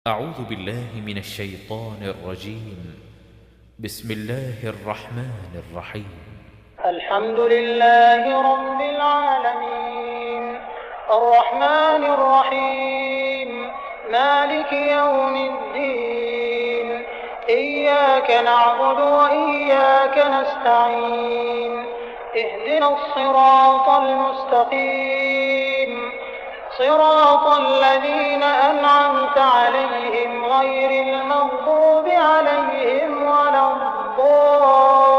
أعوذ بالله من الشيطان الرجيم. بسم الله الرحمن الرحيم. الحمد لله رب العالمين الرحمن الرحيم مالك يوم الدين إياك نعبد وإياك نستعين اهدنا الصراط المستقيم صراط الذين أنعمت عليهم غير المغضوب عليهم ولا الضالين.